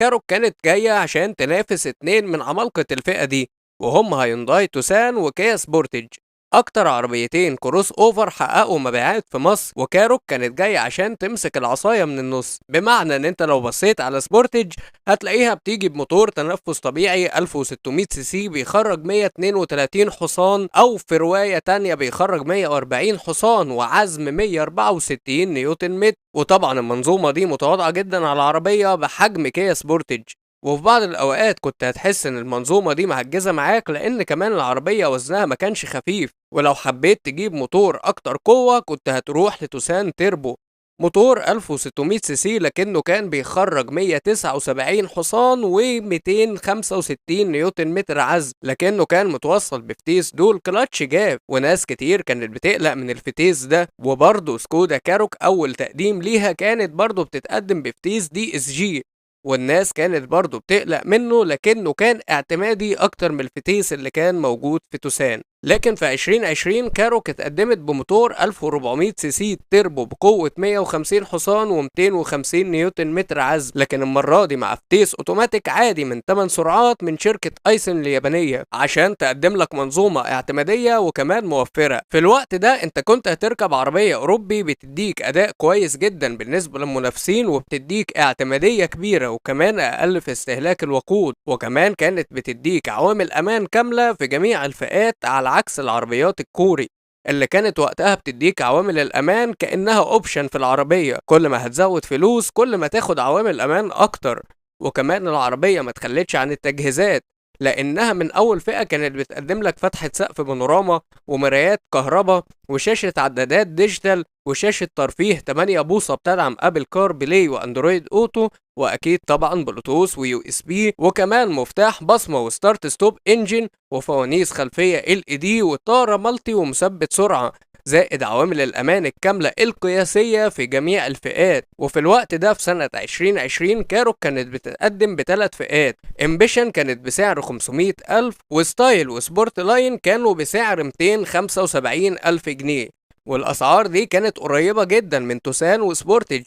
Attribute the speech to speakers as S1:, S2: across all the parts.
S1: كاروك كانت جاية عشان تنافس اتنين من عمالقة الفئة دي، وهم هيونداي توسان وكيا سبورتج، أكتر عربيتين كروس أوفر حققوا مبيعات في مصر. وكاروك كانت جاية عشان تمسك العصاية من النص، بمعنى إن أنت لو بصيت على سبورتج هتلاقيها بتيجي بموتور تنفس طبيعي 1600 سي سي بيخرج 132 حصان، أو في رواية تانية بيخرج 140 حصان وعزم 164 نيوتن متر. وطبعا المنظومة دي متواضعة جدا على عربية بحجم كيا سبورتج، وفي بعض الأوقات كنت هتحس إن المنظومة دي مهجزة معاك، لأن كمان العربية وزنها ما كانش خفيف. ولو حبيت تجيب موتور أكتر قوة كنت هتروح لتوسان تيربو، موتور 1600 سي سي، لكنه كان بيخرج 179 حصان و265 نيوتن متر عزم، لكنه كان متوصل بفتيس دول كلاتش جاف، وناس كتير كانت بتقلق من الفتيس ده. وبرضه سكودا كاروك أول تقديم ليها كانت برضه بتتقدم بفتيس دي اس جي، والناس كانت برضه بتقلق منه، لكنه كان اعتمادي اكتر من الفتيس اللي كان موجود في توسان. لكن في 2020 كاروك اتقدمت بموتور 1400 سي سي تربو بقوة 150 حصان و250 نيوتن متر عزم، لكن المرة دي مع فتيس اوتوماتيك عادي من 8 سرعات من شركة ايسن اليابانية، عشان تقدم لك منظومة اعتمادية وكمان موفرة. في الوقت ده انت كنت هتركب عربية اوروبي بتديك اداء كويس جدا بالنسبة للمنافسين، وبتديك اعتمادية كبيرة وكمان اقل في استهلاك الوقود، وكمان كانت بتديك عوامل امان كاملة في جميع الفئات، على عكس العربيات الكوري اللي كانت وقتها بتديك عوامل الامان كأنها اوبشن في العربية، كل ما هتزود فلوس كل ما تاخد عوامل امان اكتر. وكمان العربية ما تخلتش عن التجهيزات، لانها من اول فئة كانت بتقدم لك فتحة سقف بانوراما ومرايات كهرباء وشاشة عدادات ديجيتال وشاشة ترفيه 8 بوصة بتدعم ابل كار بلاي واندرويد اوتو، واكيد طبعا بلوتوث ويو اس بي، وكمان مفتاح بصمة وستارت ستوب انجن وفوانيس خلفية ال اي دي وطارة مالتي ومثبت سرعة، زائد عوامل الأمان الكاملة القياسية في جميع الفئات. وفي الوقت ده في سنة 2020 كاروك كانت بتقدم بثلاث فئات، امبيشن كانت بسعر 500 ألف، وستايل وسبورت لاين كانوا بسعر 275 ألف جنيه، والأسعار دي كانت قريبة جدا من توسان وسبورتج.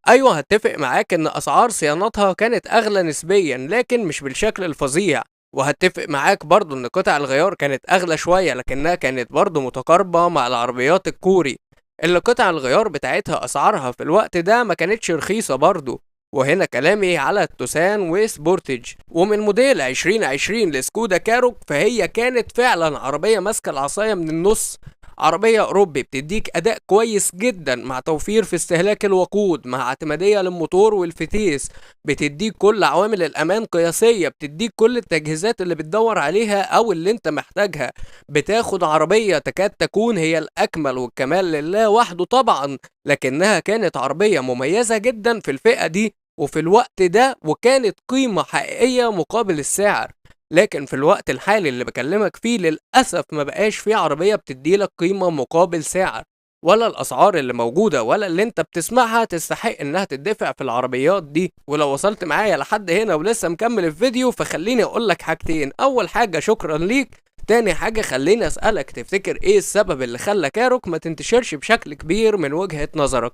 S1: أيوة هتفق معاك إن أسعار صيانتها كانت أغلى نسبيا، لكن مش بالشكل الفظيع، وهتفق معاك برضو ان قطع الغيار كانت اغلى شوية، لكنها كانت برضو متقاربة مع العربيات الكوري اللي قطع الغيار بتاعتها اسعارها في الوقت ده ما كانتش رخيصة برضو. وهنا كلامي على التوسان وسبورتج. ومن موديل 2020 لسكودا كاروك، فهي كانت فعلا عربية ماسكة العصاية من النص، عربية أوروبي بتديك أداء كويس جدا مع توفير في استهلاك الوقود، مع اعتمادية للموتور والفتيس، بتديك كل عوامل الأمان قياسية، بتديك كل التجهيزات اللي بتدور عليها أو اللي أنت محتاجها، بتاخد عربية تكاد تكون هي الأكمل والكمال لله وحده طبعا، لكنها كانت عربية مميزة جدا في الفئة دي وفي الوقت ده، وكانت قيمة حقيقية مقابل السعر. لكن في الوقت الحالي اللي بكلمك فيه للأسف ما بقاش فيه عربية بتديلك قيمة مقابل سعر، ولا الأسعار اللي موجودة ولا اللي انت بتسمعها تستحق انها تدفع في العربيات دي. ولو وصلت معايا لحد هنا ولسه مكمل الفيديو فخليني اقولك حاجتين، اول حاجة شكرا ليك، تاني حاجة خليني اسألك تفتكر ايه السبب اللي خلى كاروك ما تنتشرش بشكل كبير من وجهة نظرك؟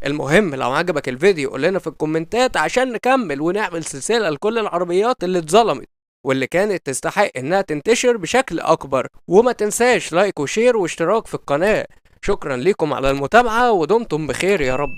S1: المهم لو عجبك الفيديو قولنا في الكومنتات عشان نكمل ونعمل سلسلة لكل العربيات اللي اتظلمت واللي كانت تستحق انها تنتشر بشكل اكبر، وما تنساش لايك وشير واشتراك في القناة. شكرا لكم على المتابعة ودمتم بخير يا رب.